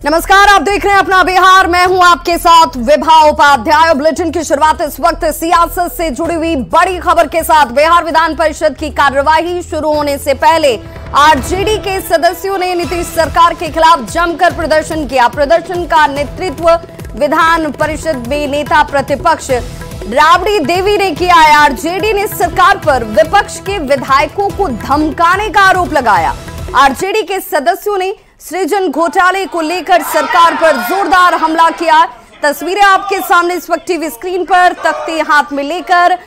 नमस्कार, आप देख रहे हैं अपना बिहार। मैं हूं आपके साथ विभा उपाध्याय। बुलेटिन की शुरुआत इस वक्त सियासत से जुड़ी हुई बड़ी खबर के साथ। बिहार विधान परिषद की कार्यवाही शुरू होने से पहले आरजेडी के सदस्यों ने नीतीश सरकार के खिलाफ जमकर प्रदर्शन किया। प्रदर्शन का नेतृत्व विधान परिषद में नेता प्रतिपक्ष राबड़ी देवी ने किया है। आरजेडी ने सरकार पर विपक्ष के विधायकों को धमकाने का आरोप लगाया। आरजेडी के सदस्यों ने सृजन घोटाले को लेकर सरकार पर जोरदार हमला किया। तस्वीरें आपके सामने इस वक्त टीवी स्क्रीन पर तख्ती हाथ में लेकर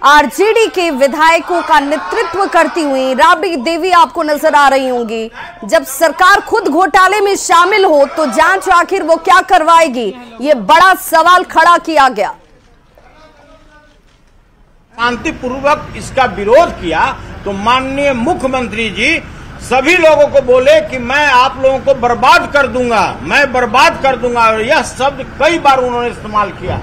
आरजेडी के विधायकों का नेतृत्व करती हुई राबड़ी देवी आपको नजर आ रही होंगी। जब सरकार खुद घोटाले में शामिल हो तो जांच आखिर वो क्या करवाएगी, ये बड़ा सवाल खड़ा किया गया। शांतिपूर्वक इसका विरोध किया तो माननीय मुख्यमंत्री जी सभी लोगों को बोले कि मैं आप लोगों को बर्बाद कर दूंगा, मैं बर्बाद कर दूंगा, और यह शब्द कई बार उन्होंने इस्तेमाल किया।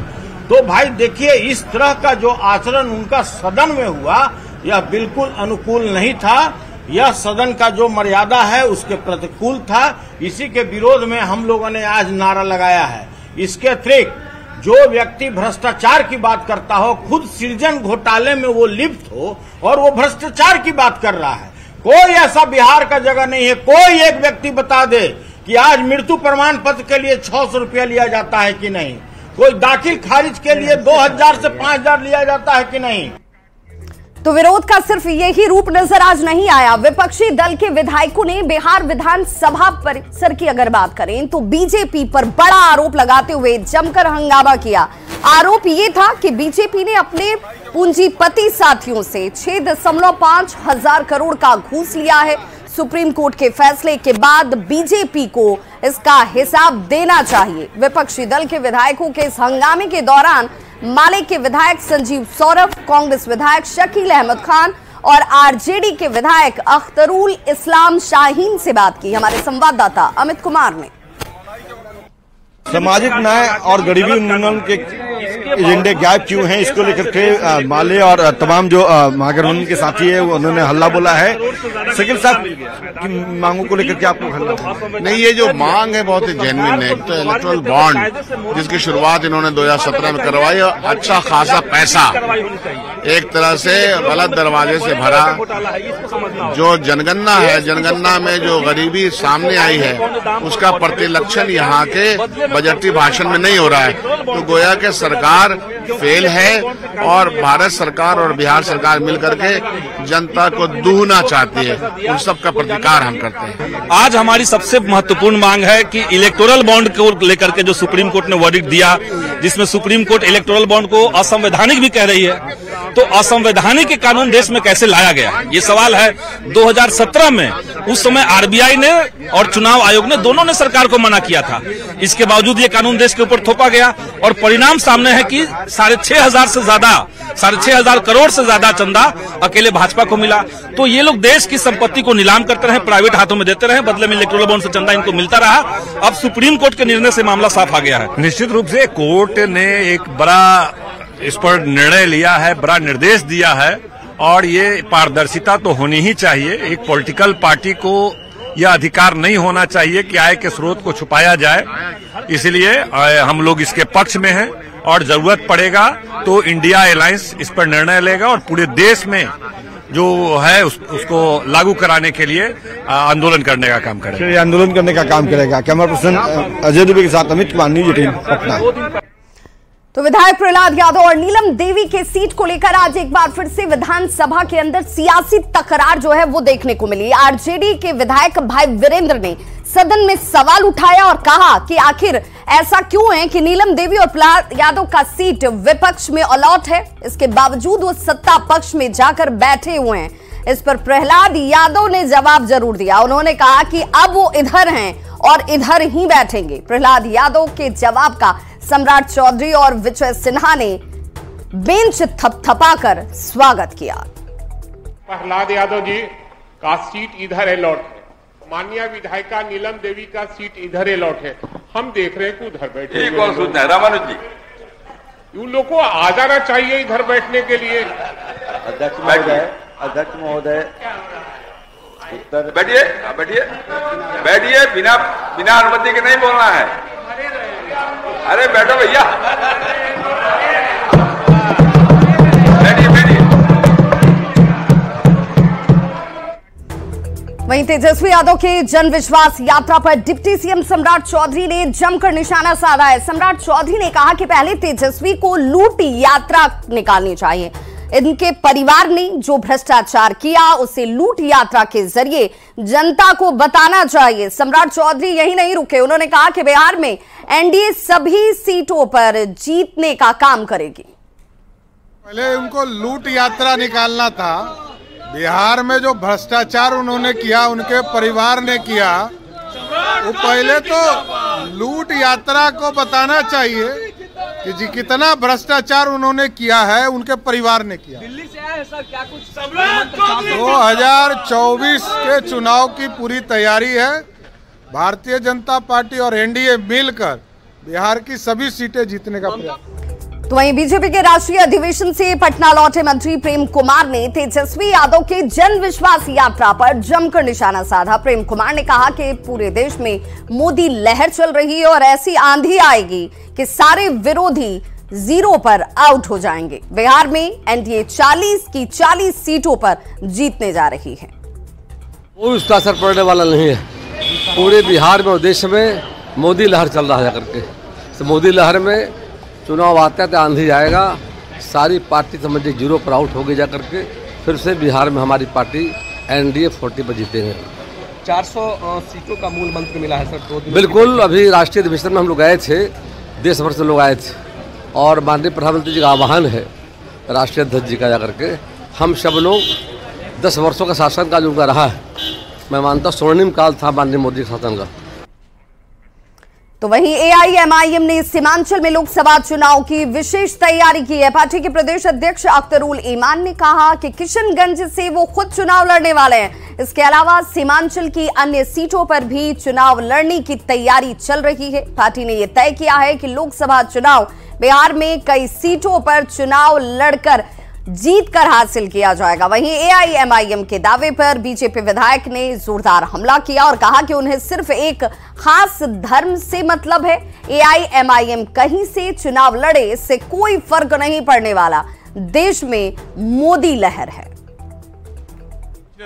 तो भाई देखिए, इस तरह का जो आचरण उनका सदन में हुआ यह बिल्कुल अनुकूल नहीं था। यह सदन का जो मर्यादा है उसके प्रतिकूल था। इसी के विरोध में हम लोगों ने आज नारा लगाया है। इसके अतिरिक्त जो व्यक्ति भ्रष्टाचार की बात करता हो, खुद सृजन घोटाले में वो लिप्त हो और वो भ्रष्टाचार की बात कर रहा है, कोई ऐसा बिहार का जगह नहीं है। कोई एक व्यक्ति बता दे कि आज मृत्यु प्रमाण पत्र के लिए 600 रुपया लिया जाता है कि नहीं, कोई दाखिल खारिज के लिए 2000 से 5000 लिया जाता है कि नहीं। तो विरोध का सिर्फ यही रूप नजर आज नहीं आया। विपक्षी दल के विधायकों ने बिहार विधानसभा परिसर की अगर बात करें तो बीजेपी पर बड़ा आरोप लगाते हुए जमकर हंगामा किया। आरोप ये था कि बीजेपी ने अपने पूंजीपति साथियों से 6.5 हजार करोड़ का घूस लिया है। सुप्रीम कोर्ट के फैसले के बाद बीजेपी को इसका हिसाब देना चाहिए। विपक्षी दल के विधायकों के इस हंगामे के दौरान माले के विधायक संजीव सौरभ, कांग्रेस विधायक शकील अहमद खान और आरजेडी के विधायक अख्तरुल इस्लाम शाहीन से बात की हमारे संवाददाता अमित कुमार ने। सामाजिक न्याय और गरीबी उन्मूलन के एजेंडे गायब क्यों हैं, इसको लेकर के माले और तमाम जो महागठबंधन के साथी है उन्होंने हल्ला बोला है। शकील साहब की मांगों को लेकर के आपको हल्ला? नहीं, ये जो मांग है बहुत ही जेन्युइन है। एक तो इलेक्टोरल बॉन्ड जिसकी शुरुआत इन्होंने 2017 में करवाई और अच्छा खासा पैसा एक तरह से गलत दरवाजे से भरा। जो जनगणना है, जनगणना में जो गरीबी सामने आई है उसका प्रतिलक्षण यहाँ के बजटीय भाषण में नहीं हो रहा है। तो गोया के सरकार फेल है और भारत सरकार और बिहार सरकार मिलकर के जनता को दूहना चाहती है। उन सब का प्रतिकार हम करते हैं। आज हमारी सबसे महत्वपूर्ण मांग है कि इलेक्टोरल बॉन्ड को लेकर के जो सुप्रीम कोर्ट ने वर्डिक्ट दिया, जिसमें सुप्रीम कोर्ट इलेक्टोरल बॉन्ड को असंवैधानिक भी कह रही है, तो असंवैधानिक कानून देश में कैसे लाया गया, ये सवाल है। 2017 में उस समय आरबीआई ने और चुनाव आयोग ने दोनों ने सरकार को मना किया था। इसके बावजूद ये कानून देश के ऊपर थोपा गया और परिणाम सामने है कि 6,500 करोड़ से ज्यादा चंदा अकेले भाजपा को मिला। तो ये लोग देश की संपत्ति को नीलाम करते रहे, प्राइवेट हाथों में देते रहे, बदले में इलेक्टोरल बॉन्ड से चंदा इनको मिलता रहा। अब सुप्रीम कोर्ट के निर्णय से मामला साफ आ गया है। निश्चित रूप से कोर्ट ने एक बड़ा इस पर निर्णय लिया है, बड़ा निर्देश दिया है और ये पारदर्शिता तो होनी ही चाहिए। एक पॉलिटिकल पार्टी को यह अधिकार नहीं होना चाहिए कि आय के स्रोत को छुपाया जाए। इसलिए हम लोग इसके पक्ष में हैं और जरूरत पड़ेगा तो इंडिया अलायंस इस पर निर्णय लेगा और पूरे देश में जो है उसको लागू कराने के लिए आंदोलन करने का काम करेगा। आंदोलन करने का काम करेगा। कैमरा पर्सन अजय दुबे के साथ अमित कुमार, न्यूज 18 पटना। तो विधायक प्रहलाद यादव और नीलम देवी के सीट को लेकर आज एक बार फिर से विधानसभा के अंदर सियासी तकरार जो है वो देखने को मिली। आरजेडी के विधायक भाई वीरेंद्र ने सदन में सवाल उठाया और कहा कि आखिर ऐसा क्यों है कि नीलम देवी और प्रहलाद यादव का सीट विपक्ष में अलॉट है, इसके बावजूद वो सत्ता पक्ष में जाकर बैठे हुए हैं। इस पर प्रहलाद यादव ने जवाब जरूर दिया। उन्होंने कहा कि अब वो इधर हैं और इधर ही बैठेंगे। प्रहलाद यादव के जवाब का सम्राट चौधरी और विजय सिन्हा ने बेंच थपथपाकर स्वागत किया। प्रहलाद यादव जी का सीट इधर अलॉट है, माननीय विधायिका नीलम देवी का सीट इधर अलॉट है। हम देख रहे हैं कि उधर बैठे हैं। रामानुज जी, उन लोगों को आ जाना चाहिए इधर बैठने के लिए। अध्यक्ष महोदय, बैठिए बैठिए बैठिए, बिना बिना अनुमति के नहीं बोलना है। अरे बैठो भैया, बैठिए। वहीं तेजस्वी यादव के जन विश्वास यात्रा पर डिप्टी सीएम सम्राट चौधरी ने जमकर निशाना साधा है। सम्राट चौधरी ने कहा कि पहले तेजस्वी को लूट यात्रा निकालनी चाहिए। इनके परिवार ने जो भ्रष्टाचार किया उसे लूट यात्रा के जरिए जनता को बताना चाहिए। सम्राट चौधरी यही नहीं रुके, उन्होंने कहा कि बिहार में एनडीए सभी सीटों पर जीतने का काम करेगी। पहले उनको लूट यात्रा निकालना था। बिहार में जो भ्रष्टाचार उन्होंने किया, उनके परिवार ने किया, वो पहले तो लूट यात्रा को बताना चाहिए कि जी कितना भ्रष्टाचार उन्होंने किया है, उनके परिवार ने किया। दिल्ली से आए सर, क्या कुछ 2024 के चुनाव की पूरी तैयारी है। भारतीय जनता पार्टी और एनडीए मिलकर बिहार की सभी सीटें जीतने का प्रयास। तो वहीं बीजेपी के राष्ट्रीय अधिवेशन से पटना लौटे मंत्री प्रेम कुमार ने तेजस्वी यादव के जन विश्वास यात्रा पर जमकर निशाना साधा। प्रेम कुमार ने कहा कि पूरे देश में मोदी लहर चल रही है और ऐसी आंधी आएगी कि सारे विरोधी जीरो पर आउट हो जाएंगे। बिहार में एनडीए 40 की 40 सीटों पर जीतने जा रही है। कोई उसका असर पड़ने वाला नहीं है। पूरे बिहार में और देश में मोदी लहर चल रहा है करके। तो मोदी लहर में चुनाव आता है तो आंधी आएगा, सारी पार्टी समझिए जीरो पर आउट हो गई जा करके। फिर से बिहार में हमारी पार्टी एनडीए 40 पर जीतेंगे। 400 सीटों का मूल मंत्र मिला है सर। बिल्कुल, अभी राष्ट्रीय अधिवेशन में हम लोग गए थे, देश भर से लोग आए थे और माननीय प्रधानमंत्री जी का आह्वान है राष्ट्रीय अध्यक्ष जी का जा करके। हम सब लोग 10 वर्षों का शासन काल उनका रहा है, मैं मानता हूँ स्वर्णिम काल था माननीय मोदी के शासन का। तो वहीं एआईएमआईएम ने सीमांचल में लोकसभा चुनाव की विशेष तैयारी की है। पार्टी के प्रदेश अध्यक्ष अख्तरुल ईमान ने कहा कि किशनगंज से वो खुद चुनाव लड़ने वाले हैं। इसके अलावा सीमांचल की अन्य सीटों पर भी चुनाव लड़ने की तैयारी चल रही है। पार्टी ने यह तय किया है कि लोकसभा चुनाव बिहार में कई सीटों पर चुनाव लड़कर जीत कर हासिल किया जाएगा। वहीं एआईएमआईएम के दावे पर बीजेपी विधायक ने जोरदार हमला किया और कहा कि उन्हें सिर्फ एक खास धर्म से मतलब है। एआईएमआईएम कहीं से चुनाव लड़े, इससे कोई फर्क नहीं पड़ने वाला। देश में मोदी लहर है।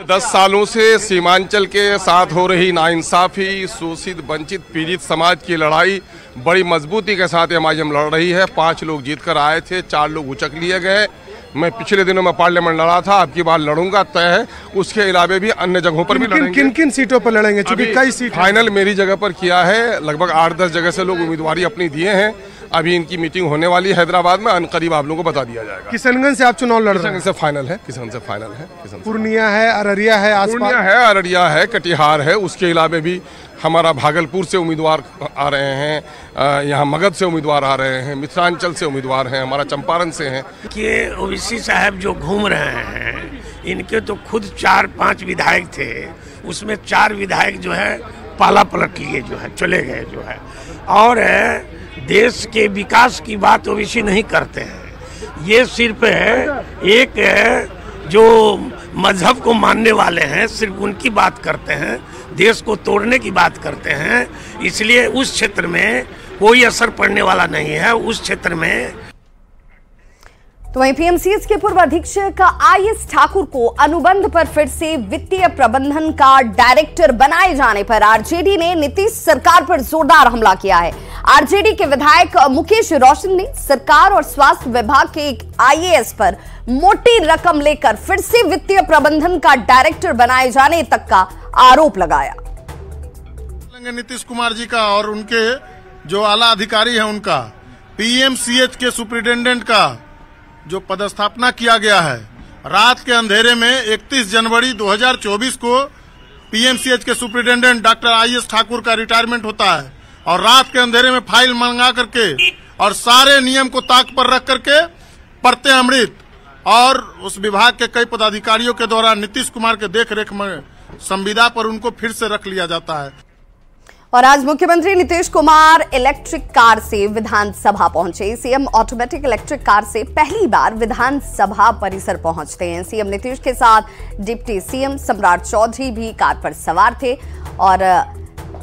10 सालों से सीमांचल के साथ हो रही नाइंसाफी, शोषित वंचित पीड़ित समाज की लड़ाई बड़ी मजबूती के साथ एमआईएम लड़ रही है। 5 लोग जीत कर आए थे, 4 लोग उचक लिए गए। मैं पिछले दिनों में पार्लियामेंट लड़ा था, अब की बार लड़ूंगा तय है। उसके अलावा भी अन्य जगहों पर भी लड़ेंगे। किन किन सीटों पर लड़ेंगे? क्योंकि कई सीट फाइनल मेरी जगह पर किया है। लगभग 8-10 जगह से लोग उम्मीदवारी अपनी दिए हैं। अभी इनकी मीटिंग होने वाली है हैदराबाद में, अनकरीब आप लोगों को बता दिया जाएगा। किशनगंज से आप चुनाव लड़ रहे हैं? किशनगंज से फाइनल है, किशनगंज से फाइनल है। पूर्णिया है, अररिया है, पूर्णिया है, अररिया है, कटिहार है। उसके अलावा भी हमारा भागलपुर से उम्मीदवार आ रहे हैं, यहाँ मगध से उम्मीदवार आ रहे हैं, मिथिलांचल से उम्मीदवार हैं, हमारा चंपारण से हैं। कि ओवैसी साहब जो घूम रहे हैं, इनके तो खुद 4-5 विधायक थे, उसमें 4 विधायक जो है पाला पलट लिए, जो है चले गए जो है। और देश के विकास की बात ओवैसी नहीं करते हैं। ये सिर्फ एक जो मजहब को मानने वाले हैं, सिर्फ उनकी बात करते हैं, देश को तोड़ने की बात करते हैं। इसलिए उस क्षेत्र में कोई असर पड़ने वाला नहीं है। उस क्षेत्र में तो वहीं पीएमसीएच के पूर्व अधीक्षक आईएस ठाकुर को अनुबंध पर फिर से वित्तीय प्रबंधन का डायरेक्टर बनाए जाने पर आरजेडी ने नीतीश सरकार पर जोरदार हमला किया है। आरजेडी के विधायक मुकेश रोशन ने सरकार और स्वास्थ्य विभाग के एक आईएएस पर मोटी रकम लेकर फिर से वित्तीय प्रबंधन का डायरेक्टर बनाए जाने तक का आरोप लगाया। नीतीश कुमार जी का और उनके जो आला अधिकारी हैं उनका पीएमसीएच के सुपरिटेंडेंट का जो पदस्थापना किया गया है, रात के अंधेरे में 31 जनवरी 2024 को पीएमसीएच के सुपरिटेंडेंट डॉक्टर आईएस ठाकुर का रिटायरमेंट होता है और रात के अंधेरे में फाइल मंगा करके और सारे नियम को ताक पर रख करके पढ़ते अमृत और उस विभाग के कई पदाधिकारियों के द्वारा नीतीश कुमार के देखरेख में संविदा पर उनको फिर से रख लिया जाता है। और आज मुख्यमंत्री नीतीश कुमार इलेक्ट्रिक कार से विधानसभा पहुंचे। सीएम ऑटोमेटिक इलेक्ट्रिक कार से पहली बार विधानसभा परिसर पहुंचते हैं। सीएम नीतीश के साथ डिप्टी सीएम सम्राट चौधरी भी कार पर सवार थे और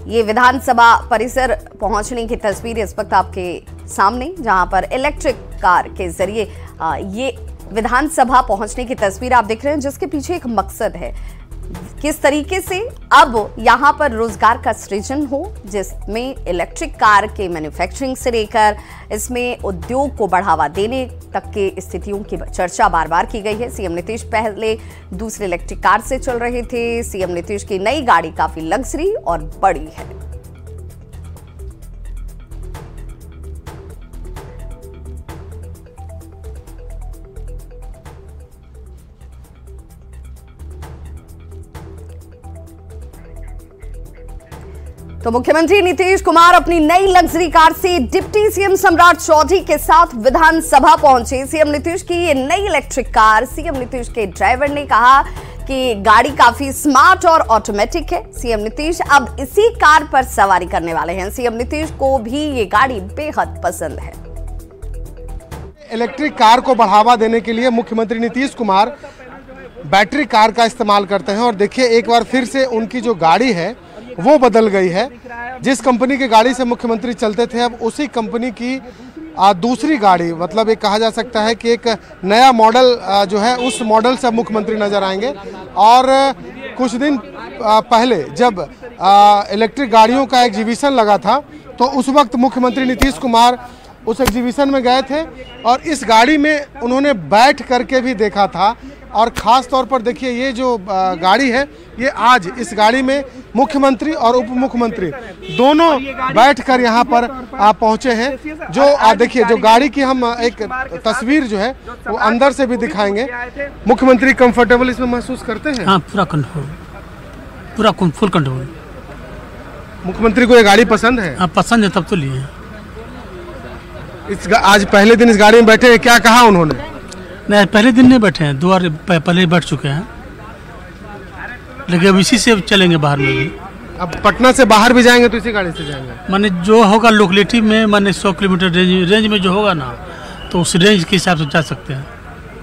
ये विधानसभा परिसर पहुंचने की तस्वीर इस वक्त आपके सामने, जहां पर इलेक्ट्रिक कार के जरिए ये विधानसभा पहुंचने की तस्वीर आप देख रहे हैं, जिसके पीछे एक मकसद है। किस तरीके से अब यहां पर रोजगार का सृजन हो, जिसमें इलेक्ट्रिक कार के मैन्युफैक्चरिंग से लेकर इसमें उद्योग को बढ़ावा देने तक के स्थितियों की चर्चा बार बार की गई है। सीएम नीतीश पहले दूसरे इलेक्ट्रिक कार से चल रहे थे। सीएम नीतीश की नई गाड़ी काफी लग्जरी और बड़ी है। तो मुख्यमंत्री नीतीश कुमार अपनी नई लग्जरी कार से डिप्टी सीएम सम्राट चौधरी के साथ विधानसभा पहुंचे। सीएम नीतीश की ये नई इलेक्ट्रिक कार, सीएम नीतीश के ड्राइवर ने कहा कि गाड़ी काफी स्मार्ट और ऑटोमेटिक है। सीएम नीतीश अब इसी कार पर सवारी करने वाले हैं। सीएम नीतीश को भी ये गाड़ी बेहद पसंद है। इलेक्ट्रिक कार को बढ़ावा देने के लिए मुख्यमंत्री नीतीश कुमार बैटरी कार का इस्तेमाल करते हैं और देखिए एक बार फिर से उनकी जो गाड़ी है वो बदल गई है। जिस कंपनी की गाड़ी से मुख्यमंत्री चलते थे, अब उसी कंपनी की दूसरी गाड़ी, मतलब ये कहा जा सकता है कि एक नया मॉडल जो है उस मॉडल से अब मुख्यमंत्री नजर आएंगे। और कुछ दिन पहले जब इलेक्ट्रिक गाड़ियों का एग्जीबिशन लगा था, तो उस वक्त मुख्यमंत्री नीतीश कुमार उस एग्जीबिशन में गए थे और इस गाड़ी में उन्होंने बैठ करके भी देखा था। और ख़ास तौर पर देखिए ये जो गाड़ी है, ये आज इस गाड़ी में मुख्यमंत्री और उप मुख्यमंत्री दोनों बैठकर यहाँ पर पहुँचे हैं। जो देखिए जो गाड़ी की हम एक तस्वीर जो है वो अंदर से भी दिखाएंगे। मुख्यमंत्री कंफर्टेबल इसमें महसूस करते हैं? हाँ, पूरा कंट्रोल, पूरा फुल कंट्रोल। मुख्यमंत्री को ये गाड़ी पसंद है? हाँ, पसंद है, तब तो लिए। आज पहले दिन इस गाड़ी में बैठे हैं, क्या कहा उन्होंने? नहीं, पहले दिन नहीं बैठे हैं, 2 बार पहले ही बैठ चुके हैं, लेकिन अब इसी से चलेंगे बाहर में भी। अब पटना से बाहर भी जाएंगे तो इसी गाड़ी से जाएंगे? माने जो होगा लोकेलिटी में, माने 100 किलोमीटर रेंज में जो होगा ना, तो उस रेंज के हिसाब से जा सकते हैं।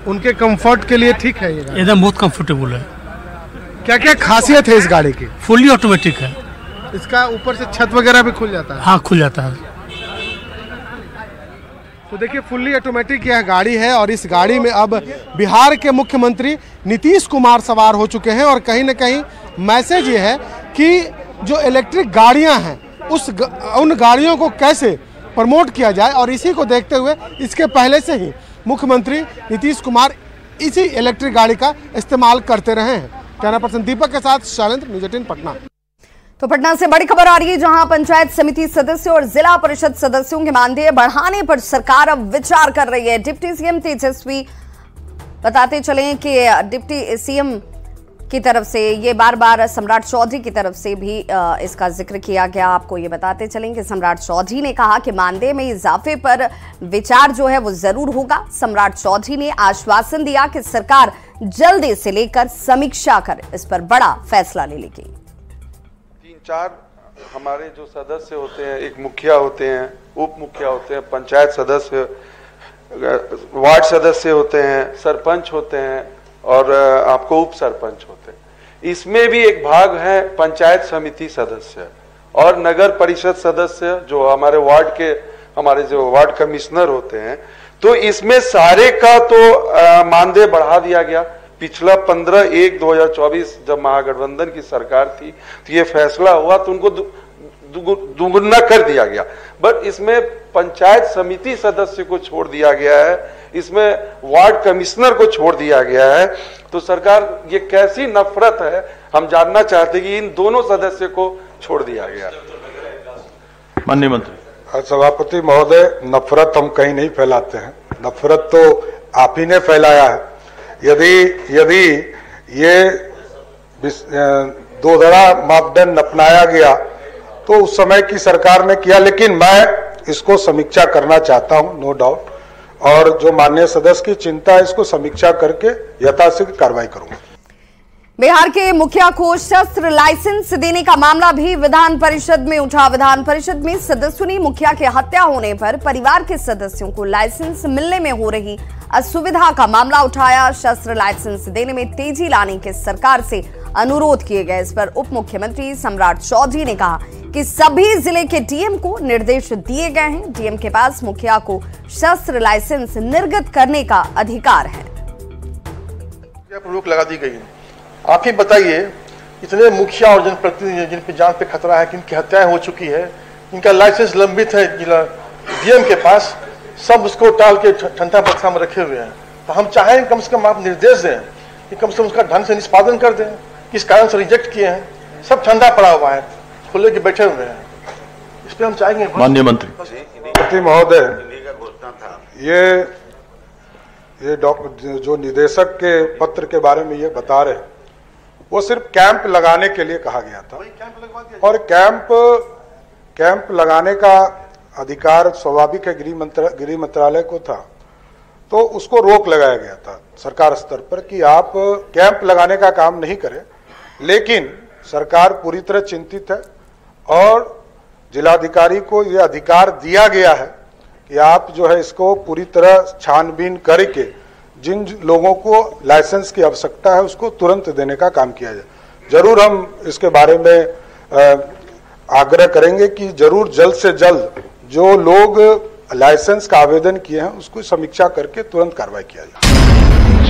उनके कंफर्ट के लिए ठीक है ये गाड़ी? एकदम बहुत कंफर्टेबल है। क्या क्या खासियत है इस गाड़ी की? फुल्ली ऑटोमेटिक है। इसका ऊपर से छत वगैरह भी खुल जाता है? हाँ, खुल जाता है। तो देखिए फुल्ली ऑटोमेटिक यह गाड़ी है और इस गाड़ी में अब बिहार के मुख्यमंत्री नीतीश कुमार सवार हो चुके हैं। और कहीं ना कहीं मैसेज ये है कि जो इलेक्ट्रिक गाड़ियां हैं उन गाड़ियों को कैसे प्रमोट किया जाए, और इसी को देखते हुए इसके पहले से ही मुख्यमंत्री नीतीश कुमार इसी इलेक्ट्रिक गाड़ी का इस्तेमाल करते रहे हैं। कैमरा पर्सन दीपक के साथ शैलेंद्र, न्यूज़ 18 पटना। तो पटना से बड़ी खबर आ रही है, जहां पंचायत समिति सदस्य और जिला परिषद सदस्यों के मानदेय बढ़ाने पर सरकार अब विचार कर रही है। डिप्टी सीएम तेजस्वी बताते चले कि डिप्टी सीएम की तरफ से ये बार बार सम्राट चौधरी की तरफ से भी इसका जिक्र किया गया। आपको ये बताते चलें कि सम्राट चौधरी ने कहा कि मानदेय में इजाफे पर विचार जो है वो जरूर होगा। सम्राट चौधरी ने आश्वासन दिया कि सरकार जल्द इसे लेकर समीक्षा कर इस पर बड़ा फैसला ले लेगी। 3-4 हमारे जो सदस्य होते हैं, एक मुखिया होते हैं, उप मुखिया होते हैं, पंचायत सदस्य, वार्ड सदस्य होते हैं, सरपंच होते हैं और आपको उप सरपंच होते हैं। इसमें भी एक भाग है पंचायत समिति सदस्य और नगर परिषद सदस्य, जो हमारे वार्ड के हमारे जो वार्ड कमिश्नर होते हैं। तो इसमें सारे का तो मानदेय बढ़ा दिया गया। पिछला 15/1/2024 जब महागठबंधन की सरकार थी तो ये फैसला हुआ तो उनको दुगुना कर दिया गया। बट इसमें पंचायत समिति सदस्य को छोड़ दिया गया है, इसमें वार्ड कमिश्नर को छोड़ दिया गया है। तो सरकार ये कैसी नफरत है, हम जानना चाहते कि इन दोनों सदस्य को छोड़ दिया गया। माननीय मंत्री। सभापति महोदय, नफरत हम कहीं नहीं फैलाते हैं, नफरत तो आप ही ने फैलाया है। यदि ये दोहरा मापदंड अपनाया गया तो उस समय की सरकार ने किया, लेकिन मैं इसको समीक्षा करना चाहता हूं, नो डाउट। और जो माननीय सदस्य की चिंता है, इसको समीक्षा करके यथाशीघ्र कार्रवाई करूंगा। बिहार के मुखिया को शस्त्र लाइसेंस देने का मामला भी विधान परिषद में उठा। विधान परिषद में सदस्यों ने मुखिया की हत्या होने पर परिवार के सदस्यों को लाइसेंस मिलने में हो रही असुविधा का मामला उठाया। शस्त्र लाइसेंस देने में तेजी लाने के सरकार से अनुरोध किए गए। इस पर उप मुख्यमंत्री सम्राट चौधरी ने कहा कि सभी जिले के डीएम को निर्देश दिए गए हैं। डीएम के पास मुखिया को शस्त्र लाइसेंस निर्गत करने का अधिकार है। रोक लगा दी गई है। आप ही बताइए, इतने मुखिया और जनप्रतिनिधि जिन पे जान पे खतरा है, जिनकी हत्याएं हो चुकी है, इनका लाइसेंस लंबित है डीएम के पास, सब उसको टाल के ठंडा बक्सा में रखे हुए हैं। तो हम चाहें कम से कम आप निर्देश दें कि कम से कम उसका ढंग से निष्पादन कर दें। किस कारण से रिजेक्ट किए हैं, सब ठंडा पड़ा हुआ है, खुले के बैठे हुए हैं। इस पर हम चाहेंगे माननीय मंत्री महोदय, ये जो निदेशक के पत्र के बारे में ये बता रहे हैं, वो सिर्फ कैंप लगाने के लिए कहा गया था और कैंप लगाने का अधिकार स्वाभाविक है गृह मंत्रालय को था, तो उसको रोक लगाया गया था सरकार स्तर पर कि आप कैंप लगाने का काम नहीं करें। लेकिन सरकार पूरी तरह चिंतित है और जिलाधिकारी को यह अधिकार दिया गया है कि आप जो है इसको पूरी तरह छानबीन करके जिन लोगों को लाइसेंस की आवश्यकता है उसको तुरंत देने का काम किया जाए। जरूर हम इसके बारे में आग्रह करेंगे कि जरूर जल्द से जल्द जो लोग लाइसेंस का आवेदन किए हैं उसको समीक्षा करके तुरंत कार्रवाई किया जाए।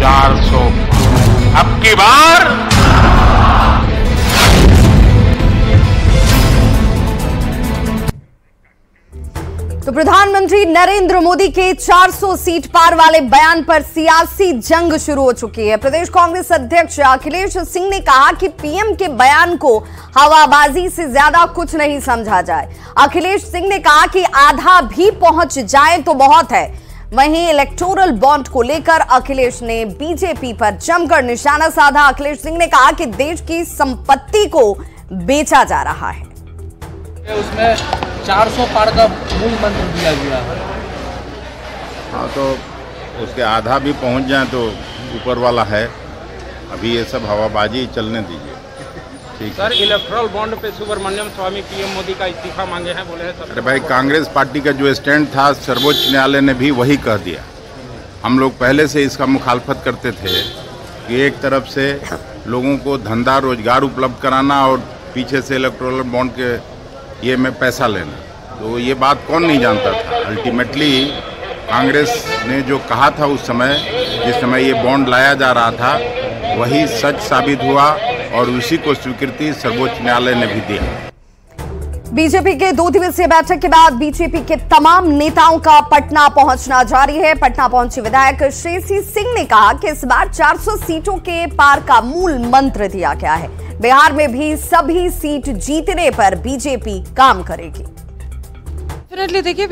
400 अब की बार तो प्रधानमंत्री नरेंद्र मोदी के 400 सीट पार वाले बयान पर सियासी जंग शुरू हो चुकी है। प्रदेश कांग्रेस अध्यक्ष अखिलेश सिंह ने कहा कि पीएम के बयान को हवाबाजी से ज्यादा कुछ नहीं समझा जाए। अखिलेश सिंह ने कहा कि आधा भी पहुंच जाए तो बहुत है। वहीं इलेक्टोरल बॉन्ड को लेकर अखिलेश ने बीजेपी पर जमकर निशाना साधा। अखिलेश सिंह ने कहा कि देश की संपत्ति को बेचा जा रहा है। उसमें 400 पार का मूल मंत्र दिया गया है। हाँ, तो उसके आधा भी पहुंच जाए तो ऊपर वाला है। अभी ये सब हवाबाजी चलने दीजिए, ठीक सर। इलेक्टोरल बॉन्ड पे सुब्रमण्यम स्वामी पीएम मोदी का इस्तीफा मांगे हैं, बोले हैं सर। अरे भाई, कांग्रेस पार्टी का जो स्टैंड था सर्वोच्च न्यायालय ने भी वही कह दिया। हम लोग पहले से इसका मुखालफत करते थे कि एक तरफ से लोगों को धंधा रोजगार उपलब्ध कराना और पीछे से इलेक्टोरल बॉन्ड के ये में पैसा लेना, तो ये बात कौन नहीं जानता था। अल्टीमेटली कांग्रेस ने जो कहा था उस समय, जिस समय ये बॉन्ड लाया जा रहा था, वही सच साबित हुआ और उसी को स्वीकृति सर्वोच्च न्यायालय ने भी दिया। बीजेपी के 2 दिवसीय बैठक के बाद बीजेपी के तमाम नेताओं का पटना पहुंचना जारी है। पटना पहुंचे विधायक श्रेयसी सिंह ने कहा कि इस बार 400 सीटों के पार का मूल मंत्र दिया गया है। बिहार में भी सभी सीट जीतने पर बीजेपी काम करेगी। डेफिनेटली देखिए,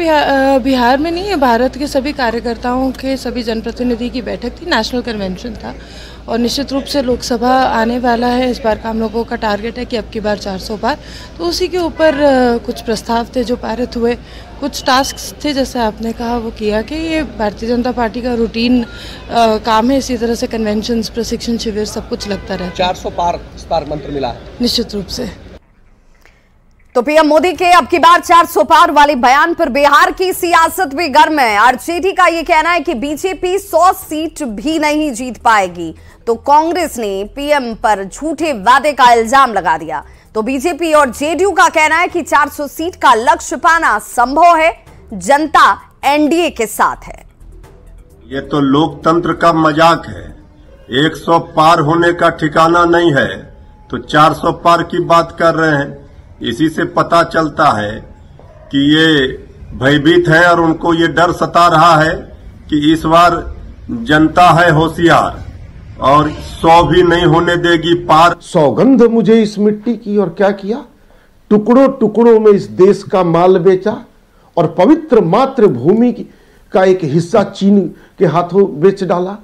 बिहार में नहीं है, भारत के सभी कार्यकर्ताओं के सभी जनप्रतिनिधि की बैठक थी, नेशनल कन्वेंशन था और निश्चित रूप से लोकसभा आने वाला है। इस बार का हम लोगों का टारगेट है कि अब की बार 400 पार, तो उसी के ऊपर कुछ प्रस्ताव थे जो पारित हुए, कुछ टास्क थे जैसे आपने कहा वो किया कि ये भारतीय जनता पार्टी का रूटीन काम है। इसी तरह से कन्वेंशन, प्रशिक्षण शिविर सब कुछ लगता रहता है। 400 पार इस बार मंत्र मिला है निश्चित रूप से। तो पीएम मोदी के अब की बार 400 पार वाले बयान पर बिहार की सियासत भी गर्म है। आरजेडी का यह कहना है कि बीजेपी 100 सीट भी नहीं जीत पाएगी, तो कांग्रेस ने पीएम पर झूठे वादे का इल्जाम लगा दिया। तो बीजेपी और जेडीयू का कहना है कि 400 सीट का लक्ष्य पाना संभव है, जनता एनडीए के साथ है। ये तो लोकतंत्र का मजाक है। 100 पार होने का ठिकाना नहीं है तो 400 पार की बात कर रहे हैं। इसी से पता चलता है कि ये भयभीत हैं और उनको ये डर सता रहा है कि इस बार जनता है होशियार और 100 भी नहीं होने देगी पार। सौगंध मुझे इस मिट्टी की, और क्या किया, टुकड़ों टुकड़ों में इस देश का माल बेचा और पवित्र मातृभूमि का एक हिस्सा चीन के हाथों बेच डाला।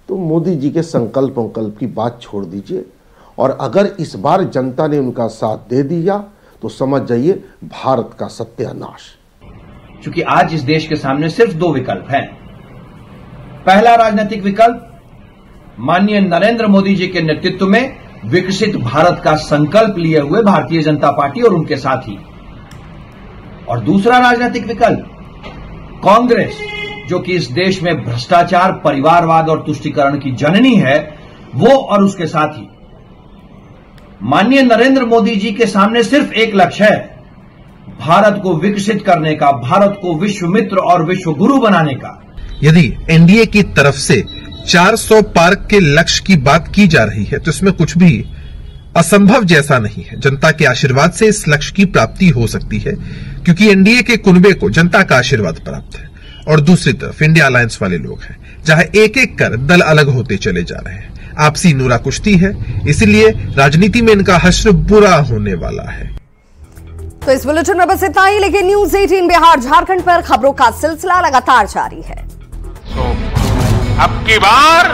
तो मोदी जी के संकल्प की बात छोड़ दीजिए, और अगर इस बार जनता ने उनका साथ दे दिया तो समझ जाइए भारत का सत्यानाश। क्योंकि आज इस देश के सामने सिर्फ 2 विकल्प हैं। पहला राजनीतिक विकल्प माननीय नरेंद्र मोदी जी के नेतृत्व में विकसित भारत का संकल्प लिए हुए भारतीय जनता पार्टी और उनके साथी, और दूसरा राजनीतिक विकल्प कांग्रेस, जो कि इस देश में भ्रष्टाचार, परिवारवाद और तुष्टीकरण की जननी है, वो और उसके साथी। माननीय नरेंद्र मोदी जी के सामने सिर्फ एक लक्ष्य है, भारत को विकसित करने का, भारत को विश्व मित्र और विश्व गुरु बनाने का। यदि एनडीए की तरफ से 400 पार के लक्ष्य की बात की जा रही है तो इसमें कुछ भी असंभव जैसा नहीं है। जनता के आशीर्वाद से इस लक्ष्य की प्राप्ति हो सकती है, क्योंकि एनडीए के कुनबे को जनता का आशीर्वाद प्राप्त है। और दूसरी तरफ इंडिया अलायंस वाले लोग हैं, जहां एक एक कर दल अलग होते चले जा रहे हैं। आपसी नूरा कुश्ती है, इसीलिए राजनीति में इनका हश्र बुरा होने वाला है। तो इस बुलेटिन में बस इतना ही, लेकिन न्यूज 18 बिहार झारखंड पर खबरों का सिलसिला लगातार जारी है। अब की बार